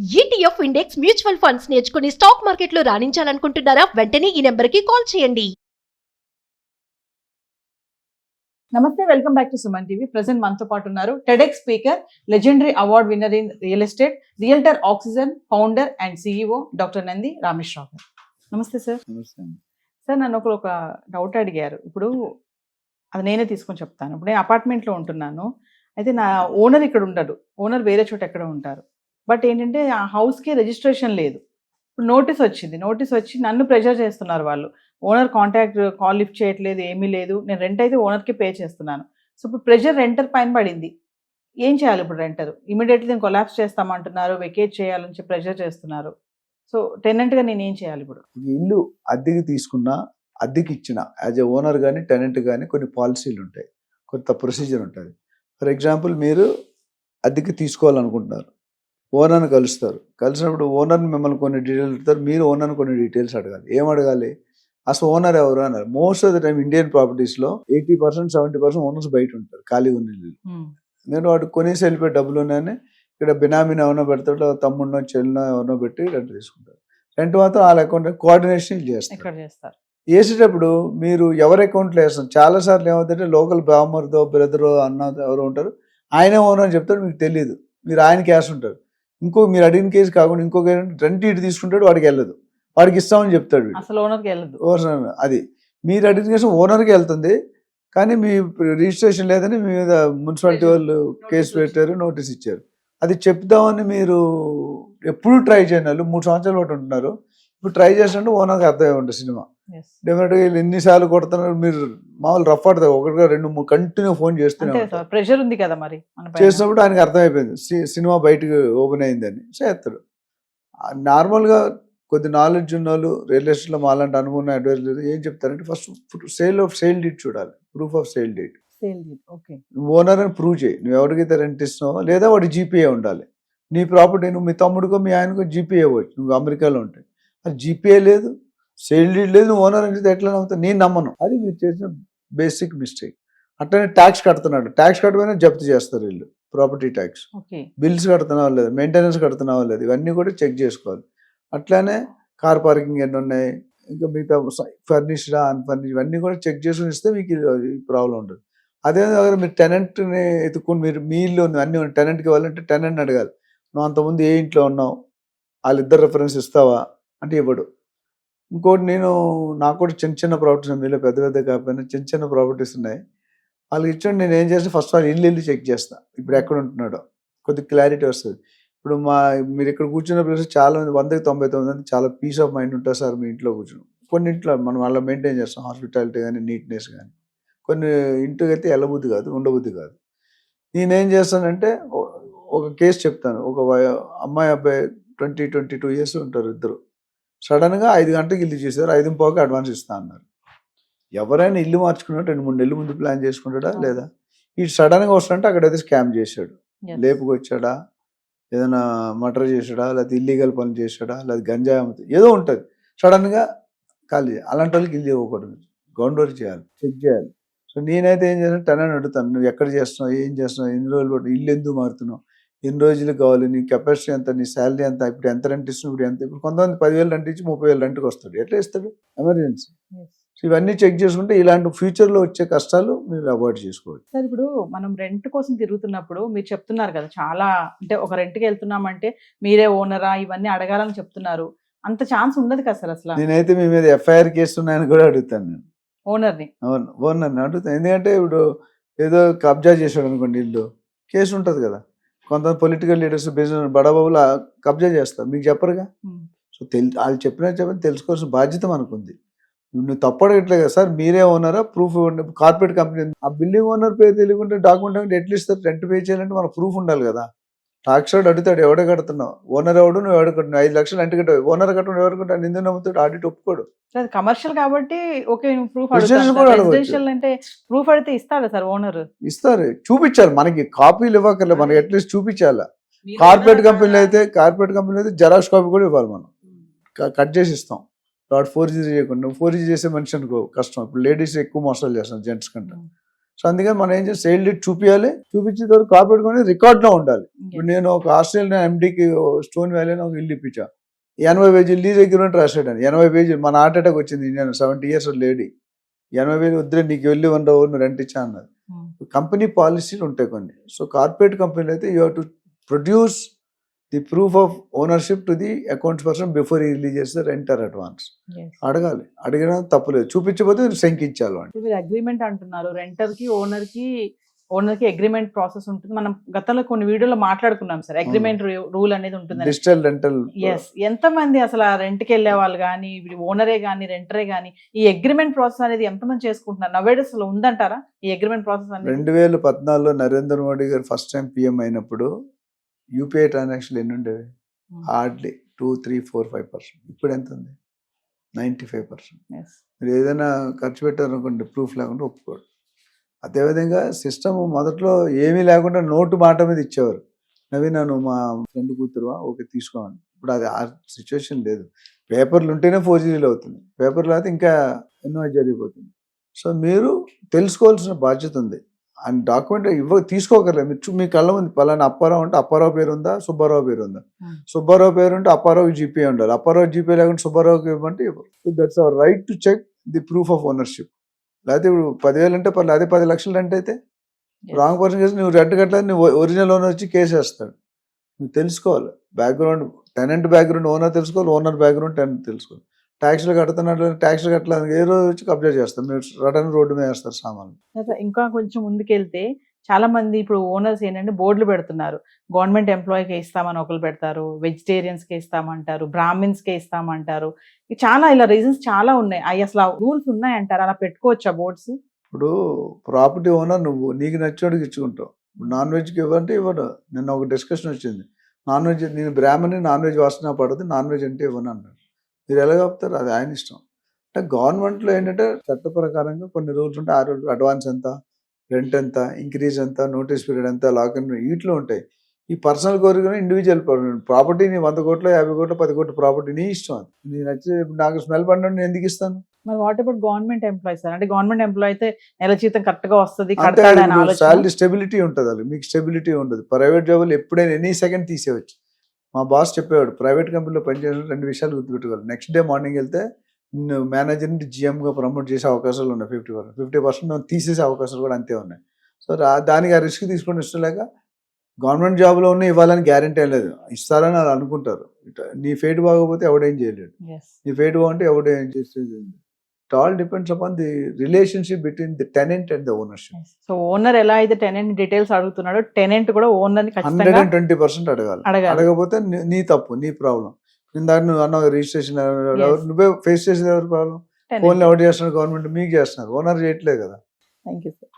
ETF index mutual funds నేర్చుకుని stock మార్కెట్లో రాణించాలనుకుంటున్నారా? వెంటనే ఈ నెంబర్కి కాల్ చేయండి. నమస్తే, welcome back to Suman TV. Present మనతో పాటు ఉన్నారు TEDx speaker, legendary award winner in real estate, realtor oxygen founder and CEO doctor Nandi Rameshwar Rao గారు. నమస్తే సార్. సార్, నన్ను ఒక డౌట్ అడిగారు. ఇప్పుడు అది నేనే తీసుకొని చెప్తాను. ఇప్పుడు నేను అపార్ట్మెంట్లో ఉంటున్నాను. అయితే నా ఓనర్ ఇక్కడ ఉండడు, ఓనర్ వేరే చోట ఎక్కడ ఉంటారు. బట్ ఏంటంటే ఆ హౌస్కి రిజిస్ట్రేషన్ లేదు. ఇప్పుడు నోటీస్ వచ్చి నన్ను ప్రెజర్ చేస్తున్నారు వాళ్ళు. ఓనర్ కాల్ లిఫ్ట్ చేయట్లేదు, ఏమీ లేదు. నేను రెంట్ అయితే ఓనర్కి పే చేస్తున్నాను. సో ఇప్పుడు ప్రెజర్ రెంటర్ పైన పడింది. ఏం చేయాలి ఇప్పుడు? రెంటర్ ఇమీడియట్లీ నేను కొలాప్స్ చేస్తామంటున్నారు, వెకేట్ చేయాలని చెప్పి ప్రెజర్ చేస్తున్నారు. సో టెనెంట్గా నేను ఏం చేయాలి ఇప్పుడు? ఇల్లు అద్దెకి తీసుకున్నా, అద్దెకి ఇచ్చిన యాజ్ ఎ ఓనర్ కానీ టెనెంట్ కానీ కొన్ని పాలసీలు ఉంటాయి, కొంత ప్రొసీజర్ ఉంటుంది. ఫర్ ఎగ్జాంపుల్, మీరు అద్దెకి తీసుకోవాలనుకుంటున్నారు, ఓనర్ని కలుస్తారు. కలిసినప్పుడు ఓనర్ని మిమ్మల్ని కొన్ని డీటెయిల్స్ అడుగుతారు, మీరు ఓనర్ని కొన్ని డీటెయిల్స్ అడగాలి. ఏం అడగాలి? అసలు ఓనర్ ఎవరు అన్నారు. Most of the time Indian ప్రాపర్టీస్లో 80% 70% ఓనర్స్ బయట ఉంటారు, ఖాళీ ఉన్న ఇల్లు. నేను వాడు కొనేసి వెళ్ళిపోయి డబ్బులు ఉన్నాయని ఇక్కడ బినామీని ఎవరినో పెడతాడు, తమ్ముడినో చెల్లినో ఎవరినో పెట్టి రెంట్ తీసుకుంటారు. రెంట్ మాత్రం వాళ్ళ అకౌంట్ కోఆర్డినేషన్ చేస్తారు. వేసేటప్పుడు మీరు ఎవరి అకౌంట్లో వేస్తాం. చాలాసార్లు ఏమవుతుందంటే లోకల్ బామ్మర్దో బ్రదరో అన్న ఎవరో ఉంటారు, ఆయనే ఓనర్ అని చెప్తాడు, మీకు తెలియదు, మీరు ఆయన క్యాష్ ఉంటారు. మీరు అడిగిన కేసు కాకుండా ఇంకొక రెంట్ ఇటు తీసుకుంటాడు, వాడికి వెళ్ళదు, వాడికి ఇస్తామని చెప్తాడు, అసలు ఓనర్కి వెళ్ళదు. అది మీరు అడిగిన కేసు ఓనర్కి వెళ్తుంది, కానీ మీ రిజిస్ట్రేషన్ లేదని మీ మీద మున్సిపాలిటీ వాళ్ళు కేసు పెట్టారు, నోటీస్ ఇచ్చారు. అది చెప్దామని మీరు ఎప్పుడు ట్రై చేయని వాళ్ళు 3 సంవత్సరాల పాటు ఉంటున్నారు. ఇప్పుడు ట్రై చేసినట్టు ఓనర్కి అర్థమై ఉంటుంది సినిమా. డెఫినెట్గా ఎన్నిసార్లు కొడుతున్నారు, మీరు మామూలు రఫ్ ఆడతారు, 1-2-3 కంటిన్యూ ఫోన్ చేస్తూనే ప్రెషర్ ఉంది కదా మరి. చేసినప్పుడు ఆయనకి అర్థమైపోయింది సినిమా బయటకు ఓపెన్ అయిందని చేస్తాడు. నార్మల్గా కొద్ది నాలెడ్జ్ ఉన్న వాళ్ళు రియల్ ఎస్టేట్లో మాలాంటి అనుభవం అడ్వైజ్ లేదు. ఏం చెప్తారంటే ఫస్ట్ సేల్ డీడ్ చూడాలి, proof of sale deed. Owner అని ప్రూవ్ చేయి, నువ్వు ఎవరికైతే రెంట్ ఇస్తున్నావో, లేదా వాడి జీపీఏ ఉండాలి. నీ ప్రాపర్టీ నువ్వు మీ తమ్ముడికో మీ ఆయనకో జీపీఏ ఇవ్వచ్చు, నువ్వు అమెరికాలో ఉంటాయి. అది జీపీఏ లేదు, సేల్ డీడ్ లేదు, నువ్వు ఓనర్ అంటే ఎట్లా నమ్ముతావు? నేను నమ్మను. అది మీరు చేసిన బేసిక్ మిస్టేక్. అట్లనే ట్యాక్స్ కడుతున్నాడు, ట్యాక్స్ కట్టకపోయినా జప్తు చేస్తారు వీళ్ళు, ప్రాపర్టీ ట్యాక్స్. బిల్స్ కడుతున్నావా లేదు, మెయింటెనెన్స్ కడుతున్నావా లేదు, ఇవన్నీ కూడా చెక్ చేసుకోవాలి. అట్లానే కార్ పార్కింగ్ ఎన్ని ఉన్నాయి, ఇంకా మిగతా ఫర్నిష్డా అన్ఫర్నిష్డ్, ఇవన్నీ కూడా చెక్ చేసుకుని ఇస్తే మీకు ప్రాబ్లం ఉంటుంది. అదే దగ్గర మీరు టెనెంట్ని ఎత్తుకుని మీ ఇల్లు అన్నీ టెనెంట్కి ఇవ్వాలంటే టెనెంట్ని అడగాలి, నువ్వు అంతకుముందు ఏ ఇంట్లో ఉన్నావు, వాళ్ళిద్దరు రెఫరెన్స్ ఇస్తావా అంటే ఇవ్వడు. ఇంకోటి, నాకు కూడా చిన్న ప్రాపర్టీస్, మీలో పెద్ద కాకపోయినా చిన్న ప్రాపర్టీస్ ఉన్నాయి, వాళ్ళకి ఇచ్చాడు. నేను ఏం చేస్తాను, ఫస్ట్ వాళ్ళు ఇల్లు చెక్ చేస్తాను, ఇప్పుడు ఎక్కడ ఉంటున్నాడో కొద్ది క్లారిటీ వస్తుంది. ఇప్పుడు మీరు ఇక్కడ కూర్చున్న ప్లేస్ చాలా మంది 100-99 మంది చాలా పీస్ ఆఫ్ మైండ్ ఉంటుంది సార్ మీ ఇంట్లో కూర్చుని. కొన్ని ఇంట్లో మనం వాళ్ళ మెయింటైన్ చేస్తాం, హాస్పిటాలిటీ కానీ నీట్నెస్ కానీ. కొన్ని ఇంటికి అయితే వెళ్ళబుద్ధి కాదు, ఉండబుద్ధి కాదు. నేనేం చేస్తానంటే ఒక కేసు చెప్తాను. ఒక అమ్మాయి అబ్బాయి 20-22 ఇయర్స్ ఉంటారు ఇద్దరు. సడన్గా 5 గంటలకు ఇల్లు చేశారు, 5:15 అడ్వాన్స్ ఇస్తా అన్నారు. ఎవరైనా ఇల్లు మార్చుకున్నా 2-3 నెలల ముందు ప్లాన్ చేసుకుంటాడా లేదా? ఈ సడన్గా వస్తుంటే అక్కడైతే స్కామ్ చేశాడు, లేపుకొచ్చాడా, ఏదైనా మర్డర్ చేశాడా, లేకపోతే ఇల్లీగల్ పనులు చేశాడా, లేదా గంజాయి అమ్ముతా, ఏదో ఉంటుంది. సడన్గా ఖాళీ, అలాంటి వాళ్ళకి ఇల్లు ఇవ్వకూడదు, గ్రౌండ్ వర్క్ చేయాలి, చెక్ చేయాలి. సో నేనైతే ఏం చేస్తాను, టెనెంట్ అడుగుతాను, నువ్వు ఎక్కడ చేస్తున్నావు, ఏం చేస్తున్నావు, ఎన్ని రోజులు పడుతుంది, ఇల్లు ఎందుకు మారుతున్నావు, ఎన్ని రోజులు కావాలి, నీ కెపాసిటీ ఎంత, నీ శాలరీ ఎంత, ఇప్పుడు ఎంత రెంట్ ఇస్తున్నావు, ఇప్పుడు ఎంత. ఇప్పుడు కొంతమంది 10,000 రెంట్ ఇచ్చి 30,000 రెంట్కి వస్తాడు, ఎట్లా ఇస్తాడు? ఎమర్జెన్సీ. సో ఇవన్నీ చెక్ చేసుకుంటే ఇలాంటి ఫ్యూచర్లో వచ్చే కష్టాలు మీరు అవాయిడ్ చేసుకోవచ్చు. సార్, ఇప్పుడు మనం రెంట్ కోసం తిరుగుతున్నప్పుడు మీరు చెప్తున్నారు కదా, చాలా అంటే ఒక రెంట్కి వెళ్తున్నామంటే మీరే ఓనరా ఇవన్నీ అడగాలని చెప్తున్నారు. అంత ఛాన్స్ ఉండదు కదా సార్ అసలు. నేనైతే మీ మీద ఎఫ్ఐఆర్ కేసు ఉన్నాయని కూడా అడుగుతాను, నేను ఓనర్ని అడుగుతాను. ఎందుకంటే ఇప్పుడు ఏదో కబ్జా చేశాడు అనుకోండి, ఇల్లు కేసు ఉంటుంది కదా. కొంతమంది పొలిటికల్ లీడర్స్, బిజినెస్ బడాబాబులు కబ్జా చేస్తారు, మీకు చెప్పరుగా. సో వాళ్ళు చెప్పని తెలుసుకోవాల్సిన బాధ్యత మనకుంది. నువ్వు తప్పడట్లేదు కదా సార్, మీరే ఓనరా, ప్రూఫ్ ఇవ్వండి. కార్పొరేట్ కంపెనీ ఆ బిల్డింగ్ ఓనర్ పేరు తెలియకుంటే డాక్యుమెంట్ ఎట్లా ఇస్తారు? రెంట్ పే చేయాలంటే మనకు ప్రూఫ్ ఉండాలి కదా. టాక్స్ వాడు అడుగుతాడు, ఎవడే కడుతున్నావు, ఓనర్ ఎవడు, నువ్వు ఎవడు కట్టినావు, 5 లక్షలు రెంట్ కట్టావు, ఓనర్ కట్టడం ఎవరు కట్టాడు, నిందు నమ్ముతాడు, ఆడిట్ ఒప్పుకోడు. కమర్షియల్ కాబట్టి ఓకే, ప్రూఫ్ అంటే ప్రూఫ్ అడిగితే ఇస్తాడు సార్ ఓనర్. ఇస్తారు, చూపించాలి, మనకి కాపీలు ఇవ్వకర్లే, మనకి అట్లీస్ట్ చూపించాలా. కార్పొరేట్ కంపెనీలో అయితే జెరాక్స్ కాపీ కూడా ఇవ్వాలి, మనం కట్ చేసి ఇస్తాం. వాడు 4G చేయకుండా, 4G చేసే మనిషి అనుకో కష్టం. ఇప్పుడు లేడీస్ ఎక్కువ మోసాలు చేస్తాం జెంట్స్ కంటే. సో అందుకని మనం ఏం చేసి సేల్ డీడ్ చూపించాలి, చూపించిన తర్వాత కార్పొరేట్ కొని రికార్డ్లో ఉండాలి. ఇప్పుడు నేను ఒక ఆస్ట్రేలియన్ ఎండికి స్టోన్ వ్యాలీలో ఒక ఇల్లు ఇప్పించా, 80 పేజీలు లీజ్ అగ్రిమెంట్ రాసాడని. 80 పేజీలు. మన హార్ట్ అటాక్ వచ్చింది. ఇండియన్ 70 years లేడీ 80 వేలు వద్దులే నీకు వెళ్ళి 1 రోజు రెంట్ ఇచ్చా అన్నది. కంపెనీ పాలసీలు ఉంటాయి కొన్ని. సో కార్పొరేట్ కంపెనీలు అయితే you have to produce the proof of ownership to the accounts person before ఈ రిలీజ్ ద రెంటర్ అడ్వాన్స్. అడగాలి, అడిగినా తప్పులేదు. చూపించకపోతే శంకించాలి వాడిని. మీరు అగ్రిమెంట్ అంటున్నారు, రెంటర్ కి ఓనర్ కి అగ్రిమెంట్ ప్రాసెస్ ఉంటుంది. మనం గతంలో కొన్ని వీడియోలో మాట్లాడుకున్నాం సార్, అగ్రిమెంట్ రూల్ అనేది ఉంటుంది. Digital rental. ఎస్, ఎంత మంది అసలు రెంట్ కి వెళ్ళే వాళ్ళు కానీ, ఓనరే కానీ, రెంటరే కానీ ఈ అగ్రిమెంట్ ప్రాసెస్ అనేది ఎంతమంది చేసుకుంటున్నారు? నవేడ్ అసలు ఉందంటారా ఈ అగ్రిమెంట్ ప్రాసెస్ అనేది? 2014లో నరేంద్ర మోడీ గారు ఫస్ట్ టైం పిఎం అయినప్పుడు యూపీఐ ట్రాన్సాక్షన్ ఎన్ని ఉండేవి? హార్డ్లీ 2, 3, 4, 5%. ఇప్పుడు ఎంత ఉంది? 95%. మీరు ఏదైనా ఖర్చు పెట్టారనుకోండి, ప్రూఫ్ లేకుండా ఒప్పుకోడు. అదేవిధంగా సిస్టమ్ మొదట్లో ఏమీ లేకుండా నోటు మాట మీద ఇచ్చేవారు. నవీన్ నువ్వు మా ఫ్రెండ్ కూతురువా, ఓకే తీసుకోమని. ఇప్పుడు అది ఆ సిచ్యువేషన్ లేదు. పేపర్లు ఉంటేనే ఫోర్జరీలు అవుతుంది, పేపర్లు అయితే ఇంకా ఎన్నో జరిగిపోతుంది. సో మీరు తెలుసుకోవాల్సిన బాధ్యత ఉంది. అండ్ డాక్యుమెంట్ తీసుకోగలరు. మీరు మీ కళ్ళ ఉంది పలానా అప్పారావు అంటే అప్పారావు పేరు ఉందా, సుబ్బారావు పేరు ఉందా? సుబ్బారావు పేరు ఉంటే అప్పారావు జీపే ఉండాలి. అప్పారావు జీపే లేకుండా సుబ్బారావుకి ఇవ్వమంటే that's our right to check the proof of ownership. లేకపోతే ఇప్పుడు 10,000 అంటే పర్లేదు, అదే 10 లక్షలు రెంట్ అయితే రాంగ్ పర్సన్ కేసు నువ్వు రెంట్ కట్టలేదు, నువ్వు ఒరిజినల్ ఓనర్ వచ్చి కేసు వేస్తాడు. నువ్వు తెలుసుకోవాలి బ్యాక్గ్రౌండ్, టెనెంట్ బ్యాక్గ్రౌండ్ ఓనర్ తెలుసుకోవాలి, ఓనర్ బ్యాక్గ్రౌండ్ టెనెంట్ తెలుసుకోవాలి. ట్యాక్స్లు కడుతున్నట్లు ట్యాక్స్లు కట్టలేదు, ఏ రోజు వచ్చి కబ్జా చేస్తారు, మీరు రటన్ రోడ్డు మీద వేస్తారు సామాన్లు. ఇంకా కొంచెం ముందుకెళ్తే చాలా మంది ఇప్పుడు ఓనర్స్ ఏంటంటే బోర్డులు పెడుతున్నారు, గవర్నమెంట్ ఎంప్లాయీకి ఇస్తామని ఒకరు పెడతారు, వెజిటేరియన్స్కి ఇస్తామంటారు, బ్రాహ్మిన్స్కే ఇస్తామంటారు. చాలా ఇలా రీజన్స్ చాలా ఉన్నాయి. అవి అసలు రూల్స్ ఉన్నాయంటారు, అలా పెట్టుకోవచ్చా బోర్డ్స్? ఇప్పుడు ప్రాపర్టీ ఓనర్ నువ్వు నీకు నచ్చోడికి ఇచ్చుకుంటావు. నాన్ వెజ్కి ఇవ్వంటే ఇవ్వడు. నిన్న ఒక డిస్కషన్ వచ్చింది, నాన్ వెజ్ నేను బ్రాహ్మణి, నాన్ వెజ్ వాసన పడదు, నాన్ వెజ్ అంటే ఇవ్వను అన్నాడు. మీరు ఎలా చెప్తారు? అది ఆయన ఇష్టం. అంటే గవర్నమెంట్లో ఏంటంటే చట్ట ప్రకారంగా కొన్ని రూల్స్ ఉంటాయి. ఆ రోజు అడ్వాన్స్ ఎంత, రెంట్ ఎంత, ఇంక్రీజ్ ఎంత, నోటీస్ పీరియడ్ ఎంత, లాక్ ఇన్ వీటిలో ఉంటాయి. ఈ పర్సనల్ కోరిక ఇండివిజువల్ ప్రాపర్టీ, నీ 100 కోట్లు, 50 కోట్లు, 10 కోట్ల ప్రాపర్టీ నీ ఇష్టం. అది నీ నచ్చి నాకు స్మెల్ పడిన నేను ఎందుకు ఇస్తాను? మరి వాట్ అబౌట్ గవర్నమెంట్ ఎంప్లాయీస్? అంటే గవర్నమెంట్ ఎంప్లాయీ అయితే నెల జీతం కరెక్ట్ గా వస్తుంది, శాలరీ స్టెబిలిటీ ఉంటుంది. అది మీకు స్టెబిలిటీ ఉండదు. ప్రైవేట్ జాబులు ఎప్పుడైనా ఎనీ సెకండ్ తీసేవచ్చు. మా బాస్ చెప్పేవాడు, ప్రైవేట్ కంపెనీలో పనిచేసిన 2 విషయాలు గుర్తుపెట్టుకోవాలి. నెక్స్ట్ డే మార్నింగ్ వెళ్తే మేనేజర్ నుండి జిఎంగా ప్రమోట్ చేసే అవకాశాలు ఉన్నాయి. 50% తీసేసే అవకాశాలు కూడా అంతే ఉన్నాయి. సో దానికి ఆ రిస్క్ తీసుకుని ఇష్టం లేక గవర్నమెంట్ జాబ్లో ఉన్న ఇవ్వాలని గ్యారంటీ లేదు, ఇస్తారని వాళ్ళు అనుకుంటారు. నీ ఫేట్ బాగోపోతే ఎవడేం చేయలేడు, నీ ఫేట్ బాగుంటే ఎవడేం చేసేది. It all depends upon the relationship between the tenant and the ownership. So owner ఎలా అయితే టెనెంట్ డీటెయిల్స్ అడుగుతున్నాడో, టెనెంట్ కూడా ఓనర్ 120% అడగాలి. అడగకపోతే నీ తప్పు, నీ ప్రాబ్లం. ఇందాక నువ్వు అన్న రిజిస్ట్రేషన్ నువ్వే ఫేస్ చేసేది ఎవరి ప్రాబ్లం? ఫోన్లో ఎవరు చేస్తున్నారు? గవర్నమెంట్ మీకు చేస్తున్నారు, ఓనర్ చేయట్లేదు కదా. Thank you sir.